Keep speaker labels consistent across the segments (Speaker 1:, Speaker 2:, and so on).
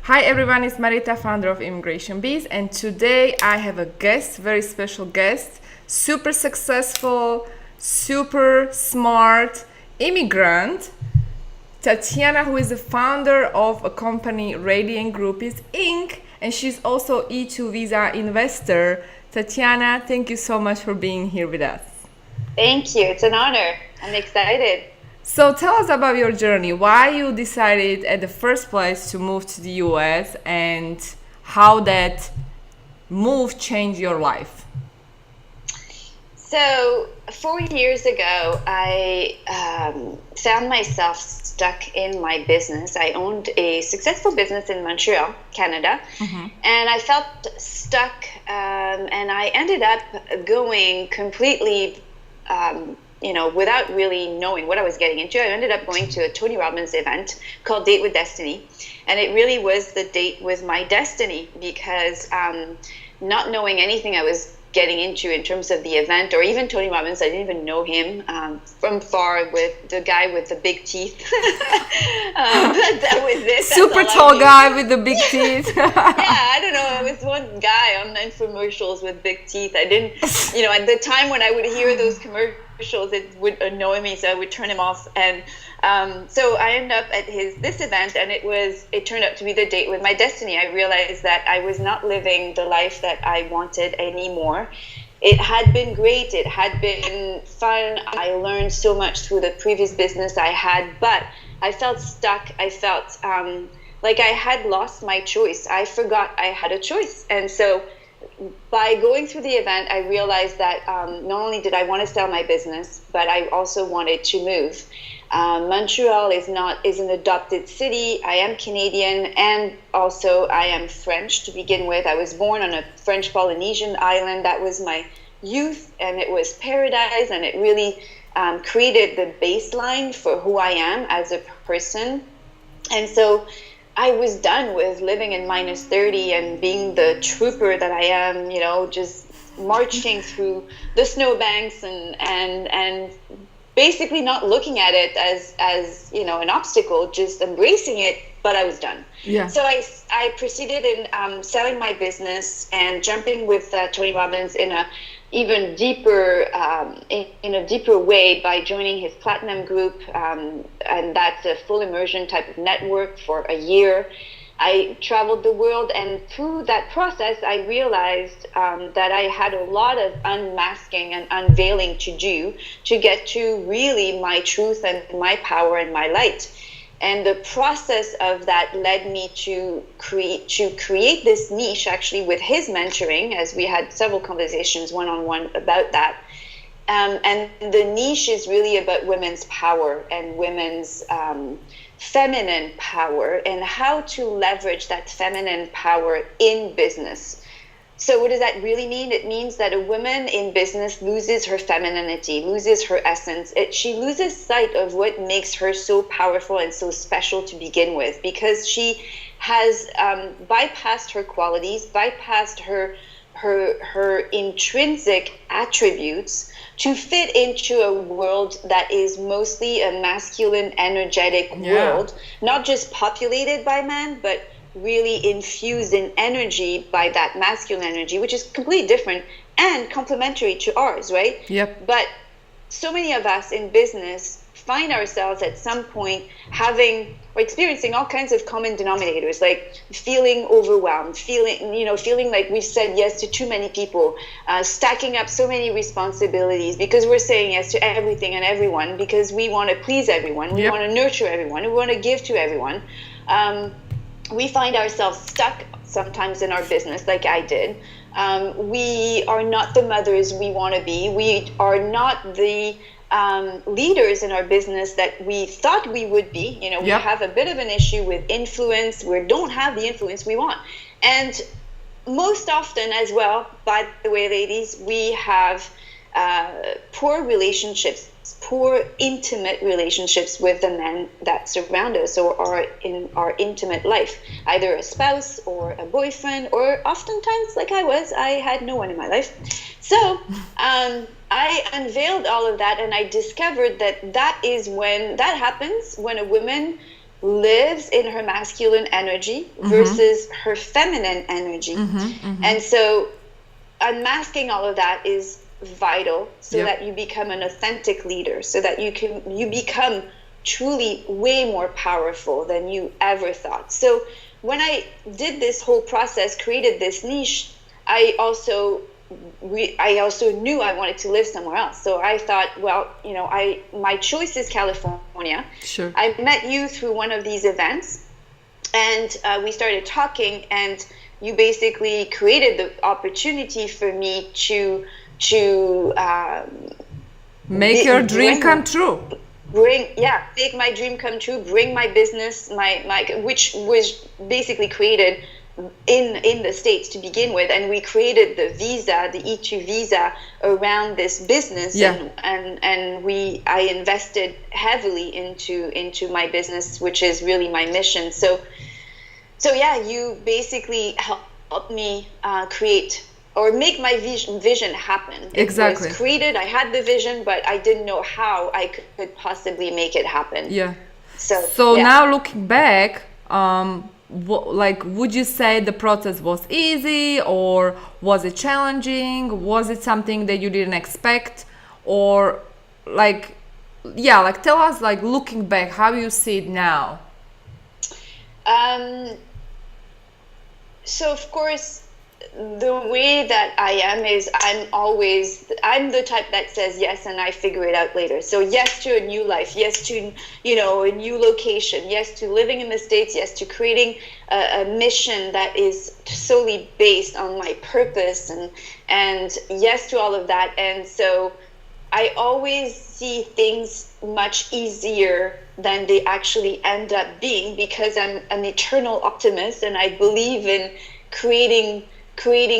Speaker 1: Hi everyone, it's Marita, founder of Immigration Bees, and today I have a guest, very special guest, super successful, super smart immigrant, Tatiana, who is the founder of a company, Radiant Group is Inc., and she's also E-2 visa investor. Tatiana, thank you so much for being here with us.
Speaker 2: Thank you. It's an honor. I'm excited.
Speaker 1: So tell us about your journey, why you decided at the first place to move to the US and how that move changed your life.
Speaker 2: So, 4 years ago, I found myself stuck in my business. I owned a successful business in Montreal, Canada, and I felt stuck, and I ended up going completely without really knowing what I was getting into. I ended up going to a Tony Robbins event called Date with Destiny. And it really was the date with my destiny because not knowing anything I was getting into in terms of the event or even Tony Robbins, I didn't even know him from far, with the guy with the big teeth. That was it.
Speaker 1: Super tall guy with the big teeth.
Speaker 2: Yeah, I don't know. It was one guy on infomercials with big teeth. I didn't, at the time when I would hear those commercials, it would annoy me, so I would turn him off. And so I ended up at this event, and it turned out to be the date with my destiny. I realized that I was not living the life that I wanted anymore. It had been great. It had been fun. I learned so much through the previous business I had, but I felt stuck. I felt like I had lost my choice. I forgot I had a choice. And so by going through the event, I realized that not only did I want to sell my business, but I also wanted to move. Montreal is an adopted city. I am Canadian, and also I am French to begin with. I was born on a French Polynesian island. That was my youth, and it was paradise, and it really created the baseline for who I am as a person. And so I was done with living in minus 30 and being the trooper that I am, just marching through the snowbanks and basically not looking at it as an obstacle, just embracing it, but I was done.
Speaker 1: Yeah.
Speaker 2: So I proceeded in selling my business and jumping with Tony Robbins in a even deeper in a deeper way by joining his platinum group, and that's a full immersion type of network for a year. I traveled the world, and through that process, I realized that I had a lot of unmasking and unveiling to do to get to really my truth and my power and my light. And the process of that led me to create this niche, actually, with his mentoring, as we had several conversations one-on-one about that. And the niche is really about women's power and women's feminine power and how to leverage that feminine power in business. So what does that really mean? It means that a woman in business loses her femininity, loses her essence. She loses sight of what makes her so powerful and so special to begin with, because she has bypassed her qualities, bypassed her intrinsic attributes to fit into a world that is mostly a masculine, energetic world, not just populated by men, but really infused in energy by that masculine energy, which is completely different and complementary to ours, right?
Speaker 1: Yep.
Speaker 2: But so many of us in business find ourselves at some point having or experiencing all kinds of common denominators, like feeling overwhelmed, feeling like we've said yes to too many people, stacking up so many responsibilities because we're saying yes to everything and everyone, because we want to please everyone, we want to nurture everyone, we want to give to everyone. We find ourselves stuck sometimes in our business, like I did. We are not the mothers we want to be. We are not the leaders in our business that we thought we would be. We have a bit of an issue with influence. We don't have the influence we want. And most often as well, by the way, ladies, we have poor relationships, poor intimate relationships with the men that surround us or are in our intimate life, either a spouse or a boyfriend, or oftentimes, like I had no one in my life. So I unveiled all of that, and I discovered that is when that happens, when a woman lives in her masculine energy versus her feminine energy. And so unmasking all of that is vital so that you become an authentic leader, so that you become truly way more powerful than you ever thought. So when I did this whole process, created this niche, I also knew I wanted to live somewhere else. So I thought, well, my choice is California.
Speaker 1: Sure.
Speaker 2: I met you through one of these events, and we started talking, and you basically created the opportunity for me to
Speaker 1: make your dream come true.
Speaker 2: Make my dream come true, bring my business, which was basically created in the States to begin with, and we created the E-2 visa around this business, and I invested heavily into my business, which is really my mission. So you basically helped me create or make my vision happen.
Speaker 1: Exactly.
Speaker 2: It was created. I had the vision, but I didn't know how I could possibly make it happen.
Speaker 1: Yeah.
Speaker 2: So
Speaker 1: now looking back, would you say the process was easy, or was it challenging? Was it something that you didn't expect, or tell us, looking back, how you see it now?
Speaker 2: So of course, the way that I am is I'm the type that says yes and I figure it out later. So yes to a new life, yes to a new location, yes to living in the States, yes to creating a mission that is solely based on my purpose, and yes to all of that. And so I always see things much easier than they actually end up being, because I'm an eternal optimist and I believe in creating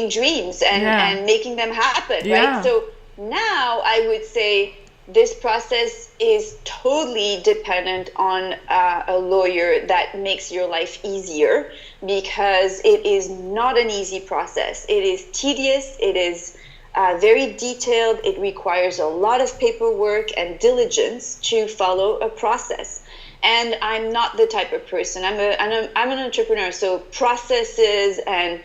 Speaker 2: dreams and making them happen, right? So now I would say this process is totally dependent on a lawyer that makes your life easier, because it is not an easy process. It is tedious. It is very detailed. It requires a lot of paperwork and diligence to follow a process. And I'm not the type of person. I'm an entrepreneur, so processes and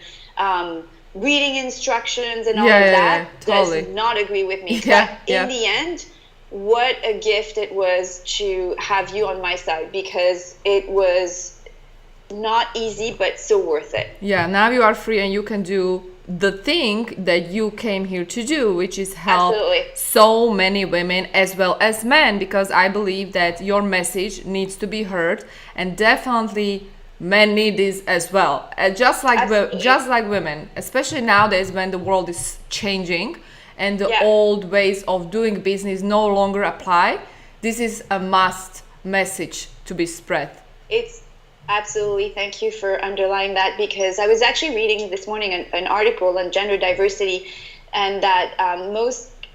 Speaker 2: reading instructions and all of that
Speaker 1: totally
Speaker 2: does not agree with me. But in the end, what a gift it was to have you on my side, because it was not easy, but so worth it.
Speaker 1: Yeah, now you are free and you can do the thing that you came here to do, which is help so many women as well as men, because I believe that your message needs to be heard, and definitely men need this as well, just like women, especially nowadays when the world is changing and the old ways of doing business no longer apply. This is a must message to be spread.
Speaker 2: It's absolutely, thank you for underlining that, because I was actually reading this morning an article on gender diversity, and that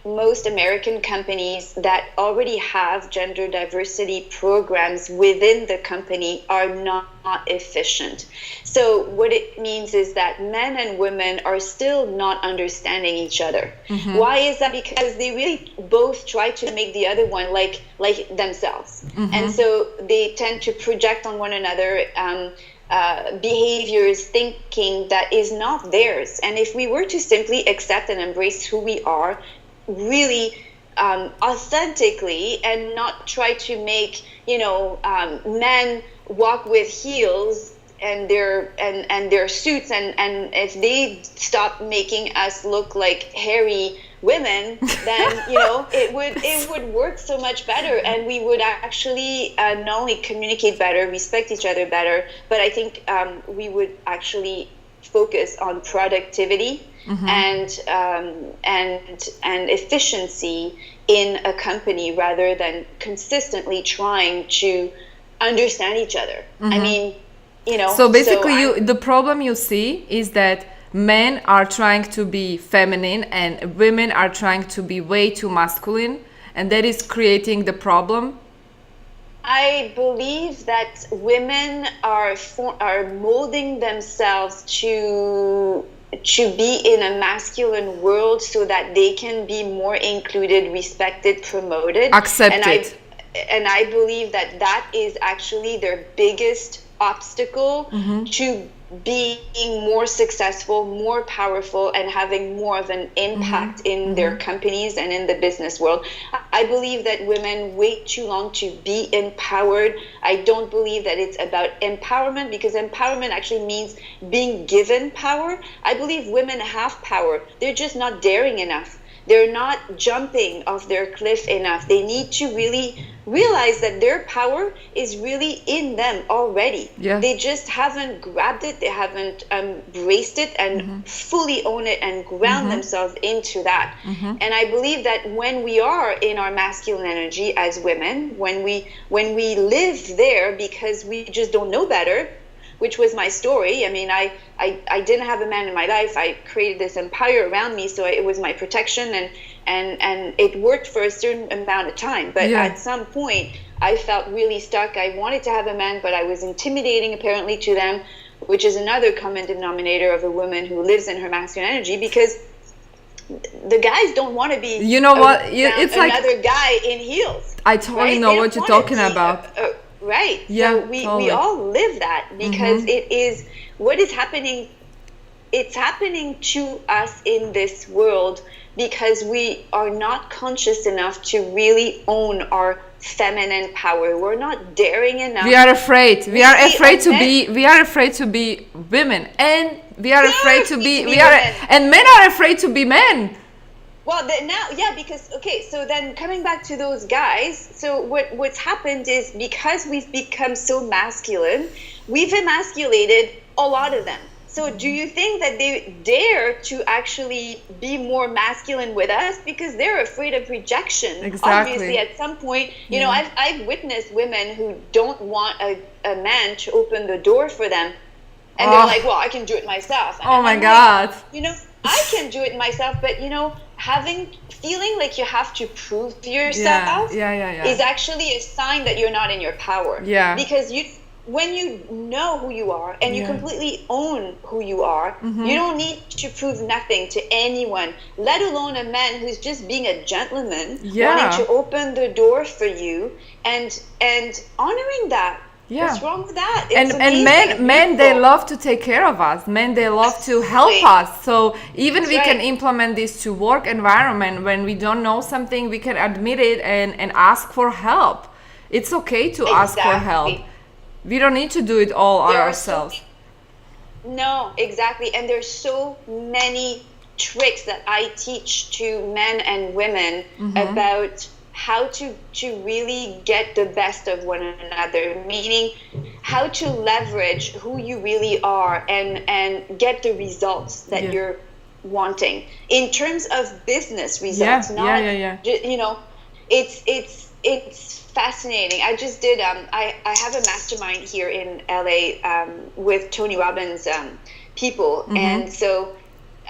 Speaker 2: most American companies that already have gender diversity programs within the company are not efficient. So what it means is that men and women are still not understanding each other. Why is that? Because they really both try to make the other one like themselves. And so they tend to project on one another behaviors, thinking that is not theirs. And if we were to simply accept and embrace who we are, really authentically, and not try to make men walk with heels and their suits, and if they stop making us look like hairy women, then it would work so much better, and we would actually not only communicate better, respect each other better, but I think we would actually focus on productivity and efficiency in a company, rather than consistently trying to understand each other. I mean,
Speaker 1: So basically, the problem you see is that men are trying to be feminine and women are trying to be way too masculine, and that is creating the problem.
Speaker 2: I believe that women are molding themselves to be in a masculine world so that they can be more included, respected, promoted,
Speaker 1: accepted.
Speaker 2: and I believe that that is actually their biggest obstacle to being more successful, more powerful, and having more of an impact in their companies and in the business world. I believe that women wait too long to be empowered. I don't believe that it's about empowerment, because empowerment actually means being given power. I believe women have power. They're just not daring enough. They're not jumping off their cliff enough. They need to really realize that their power is really in them already.
Speaker 1: Yeah.
Speaker 2: They just haven't grabbed it. They haven't embraced it and fully own it and ground themselves into that. And I believe that when we are in our masculine energy as women, when we live there because we just don't know better, which was my story. I mean, I didn't have a man in my life. I created this empire around me, so it was my protection, and it worked for a certain amount of time. But at some point, I felt really stuck. I wanted to have a man, but I was intimidating apparently to them, which is another common denominator of a woman who lives in her masculine energy, because the guys don't want to be,
Speaker 1: you know what, it's like
Speaker 2: another guy in heels.
Speaker 1: I totally know what you're talking about.
Speaker 2: Right.
Speaker 1: Yeah,
Speaker 2: so we all live that, because it is what is happening. It's happening to us in this world because we are not conscious enough to really own our feminine power. We're not daring enough.
Speaker 1: We are afraid. We are afraid to be. We are afraid to be women, and we are afraid to be. And men are afraid to be men.
Speaker 2: Well, because, okay, so then coming back to those guys, so what's happened is, because we've become so masculine, we've emasculated a lot of them. So do you think that they dare to actually be more masculine with us? Because they're afraid of rejection.
Speaker 1: Exactly.
Speaker 2: Obviously, at some point, you know, I've witnessed women who don't want a man to open the door for them. And they're like, well, I can do it myself. And
Speaker 1: oh my God.
Speaker 2: You know, I can do it myself, but, you know, feeling like you have to prove yourself is actually a sign that you're not in your power.
Speaker 1: Yeah.
Speaker 2: Because when you know who you are and you completely own who you are, you don't need to prove nothing to anyone, let alone a man who's just being a gentleman, wanting to open the door for you and honoring that.
Speaker 1: Yeah.
Speaker 2: What's wrong with that?
Speaker 1: It's and men, they love to take care of us. Men, they love to help us. So even we can implement this to work environment. When we don't know something, we can admit it and ask for help. It's okay to ask for help. We don't need to do it all ourselves.
Speaker 2: No, exactly. And there's so many tricks that I teach to men and women about how to really get the best of one another, meaning how to leverage who you really are and get the results that you're wanting in terms of business results. You know, it's fascinating. I just did I have a mastermind here in LA with Tony Robbins people, and so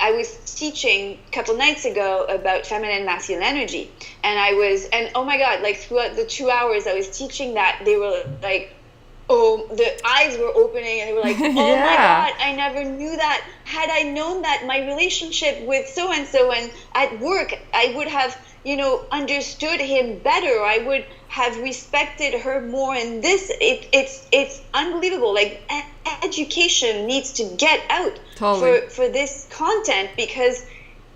Speaker 2: I was teaching a couple nights ago about feminine masculine energy, and oh my God, like throughout the 2 hours I was teaching that, they were like, oh, the eyes were opening, and they were like, oh my God, I never knew that. Had I known that my relationship with so-and-so and at work, I would have, you know, understood him better. I would have respected her more. And this, it's unbelievable. Like, education needs to get out for this content, because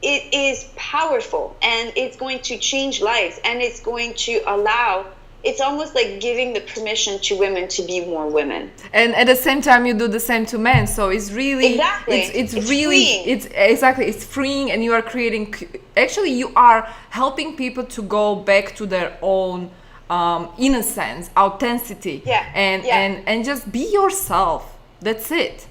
Speaker 2: it is powerful and it's going to change lives, and it's going to allow, it's almost like giving the permission to women to be more women. And
Speaker 1: at the same time, you do the same to men. So it's really, it's really,
Speaker 2: freeing.
Speaker 1: It's freeing, and you are creating, actually you are helping people to go back to their own innocence, authenticity, and just be yourself. That's it.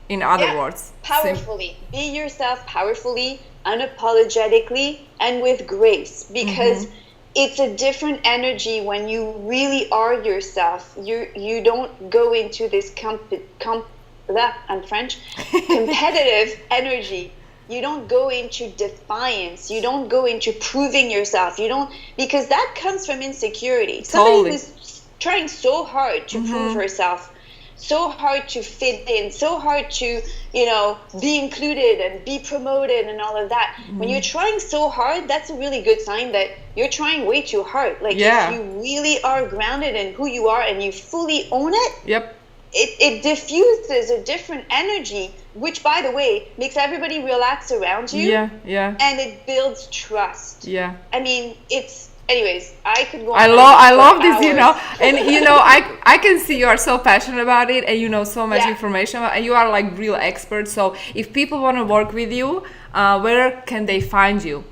Speaker 1: In other words,
Speaker 2: powerfully. Be yourself powerfully, unapologetically, and with grace, because it's a different energy when you really are yourself. You don't go into this I'm French, competitive energy. You don't go into defiance. You don't go into proving yourself. You don't, because that comes from insecurity. Somebody who's trying so hard to prove herself, so hard to fit in, so hard to, be included and be promoted and all of that. When you're trying so hard, that's a really good sign that you're trying way too hard. Like if you really are grounded in who you are and you fully own it, it diffuses a different energy, which, by the way, makes everybody relax around you. And it builds trust. I mean, anyways, I could go on.
Speaker 1: I love this, and I can see you are so passionate about it, and you know so much information, and you are like real expert. So if people want to work with you, where can they find you?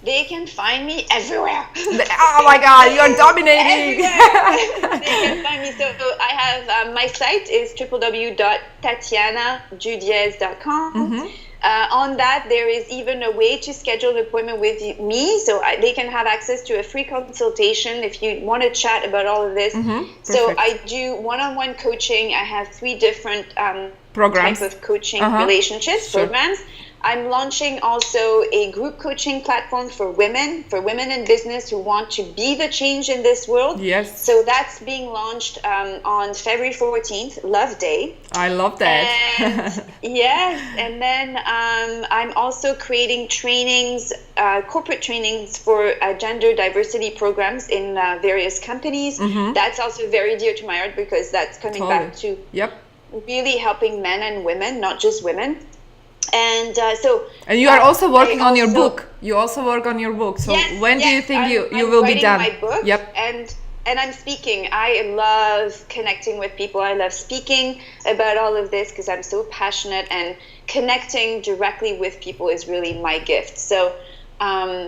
Speaker 2: They can find me everywhere.
Speaker 1: Oh my God, you're dominating.
Speaker 2: They can find me. So I have my site is www.tatianadudyez.com. On that, there is even a way to schedule an appointment with me, so they can have access to a free consultation if you want to chat about all of this. So I do one-on-one coaching. I have 3 different
Speaker 1: programs,
Speaker 2: types of coaching relationships, programs. I'm launching also a group coaching platform for women in business who want to be the change in this world. So that's being launched on February 14th, Love Day.
Speaker 1: I love that.
Speaker 2: And then I'm also creating trainings, corporate trainings for gender diversity programs in various companies. That's also very dear to my heart because that's coming back to really helping men and women, not just women. And
Speaker 1: and you are also working on your book. You also work on your book. So when do you think you will be done?
Speaker 2: My book, and I'm speaking. I love connecting with people. I love speaking about all of this because I'm so passionate, and connecting directly with people is really my gift. So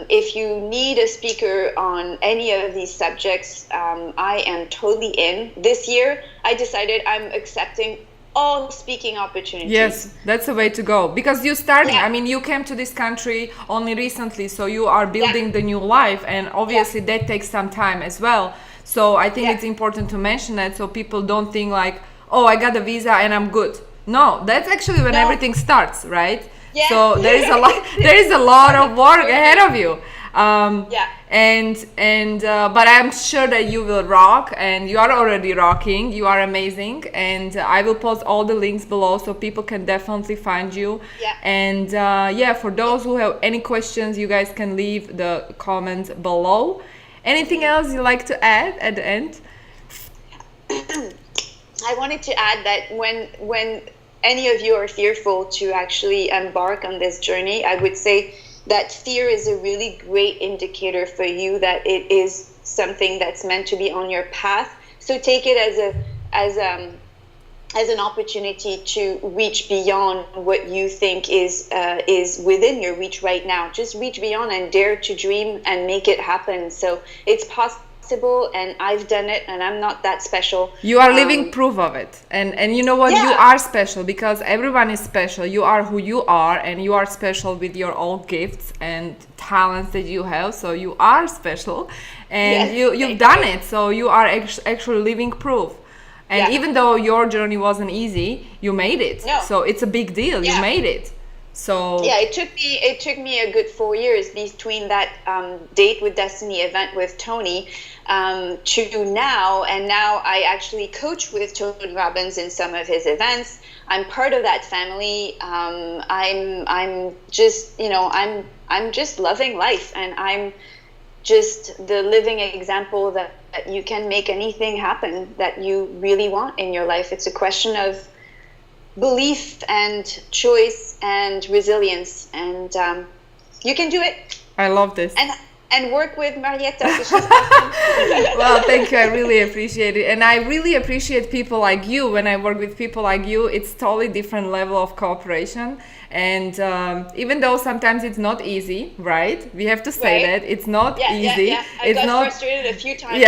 Speaker 2: if you need a speaker on any of these subjects, I am totally in. This year, I decided I'm accepting all speaking opportunities.
Speaker 1: Yes, that's the way to go, because you started, I mean, you came to this country only recently, so you are building the new life, and obviously that takes some time as well. So I think it's important to mention that, so people don't think like, oh, I got a visa and I'm good. No, that's actually when everything starts, right? So there is a lot of work ahead of you. But I'm sure that you will rock, and you are already rocking. You are amazing, and I will post all the links below so people can definitely find you. And for those who have any questions, you guys can leave the comments below. Anything else you like to add at the end?
Speaker 2: I wanted to add that when any of you are fearful to actually embark on this journey, I would say that fear is a really great indicator for you that it is something that's meant to be on your path. So take it as an opportunity to reach beyond what you think is within your reach right now. Just reach beyond and dare to dream and make it happen. So it's possible, and I've done it, and I'm not that special.
Speaker 1: You are living proof of it, and you know what, you are special, because everyone is special. You are who you are, and you are special with your own gifts and talents that you have. So you are special, and you've done it. So you are actually living proof. And even though your journey wasn't easy, you made it. So it's a big deal. You made it. So
Speaker 2: it took me a good 4 years between that Date with Destiny event with Tony to now, and now I actually coach with Tony Robbins in some of his events. I'm part of that family. I'm just I'm just loving life, and I'm just the living example that you can make anything happen that you really want in your life. It's a question of belief and choice and resilience, and you can do it.
Speaker 1: I love this.
Speaker 2: And work with Marietta.
Speaker 1: Well, thank you. I really appreciate it. And I really appreciate people like you. When I work with people like you, it's totally different level of cooperation. And even though sometimes it's not easy, right? We have to say that it's not easy.
Speaker 2: I got frustrated a few times.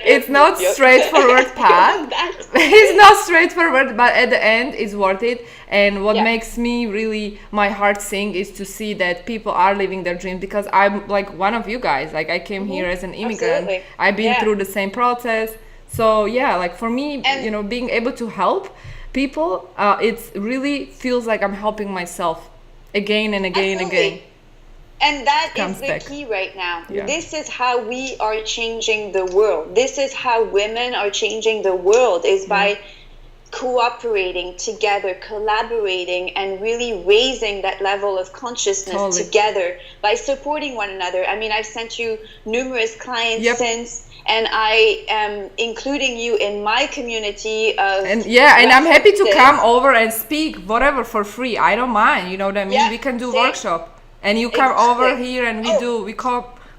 Speaker 1: It's not straightforward path. It's not straightforward, but at the end, it's worth it. And what makes me really, my heart sing, is to see that people are living their dreams, because I'm like one of you guys. Like, I came here as an immigrant.
Speaker 2: Absolutely.
Speaker 1: I've been through the same process. So like for me, being able to help people, it really feels like I'm helping myself again and again and again.
Speaker 2: And that is the key right now. This is how we are changing the world. This is how women are changing the world, is by cooperating together, collaborating, and really raising that level of consciousness
Speaker 1: Totally.
Speaker 2: together by supporting one another. I mean, I've sent you numerous clients
Speaker 1: Yep.
Speaker 2: since, and I am including you in my community of
Speaker 1: And yeah, and I'm happy to
Speaker 2: references.
Speaker 1: come over and speak whatever for free. I don't mind. You know what I mean?
Speaker 2: Yeah,
Speaker 1: We can do
Speaker 2: same.
Speaker 1: workshop, and you come over
Speaker 2: Exactly.
Speaker 1: here, and
Speaker 2: Oh.
Speaker 1: we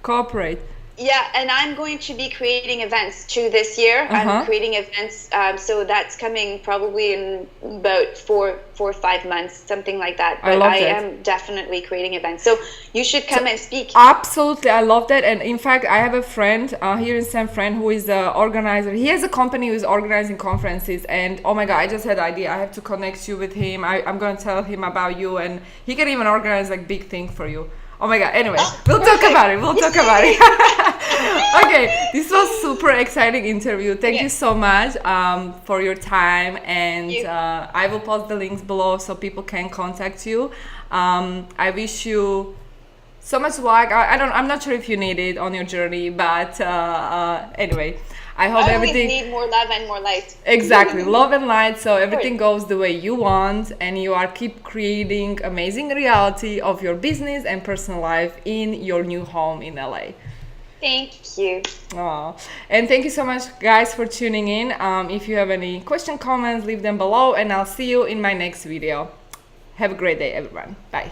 Speaker 1: cooperate.
Speaker 2: Yeah, and I'm going to be creating events too this year. I'm creating events, so that's coming probably in about four or 5 months, something like that. But
Speaker 1: love
Speaker 2: I
Speaker 1: that.
Speaker 2: am definitely creating events, so you should come and speak.
Speaker 1: Absolutely, I love that. And in fact, I have a friend here in San Fran who is the organizer. He has a company who is organizing conferences, and oh my god, I just had an idea. I have to connect you with him. I'm going to tell him about you, and he can even organize like big thing for you. Oh my god. Anyway, we'll talk about it. We'll talk about it. Okay, this was super exciting interview. Thank you so much for your time, and I will post the links below so people can contact you. I wish you so much luck. I'm not sure if you need it on your journey, but anyway, I hope
Speaker 2: I always
Speaker 1: everything.
Speaker 2: need more love and more light.
Speaker 1: Exactly, love and light, so everything goes the way you want, and you are keep creating amazing reality of your business and personal life in your new home in LA.
Speaker 2: Thank you.
Speaker 1: Aw. And thank you so much, guys, for tuning in. If you have any comments, leave them below, and I'll see you in my next video. Have a great day, everyone. Bye.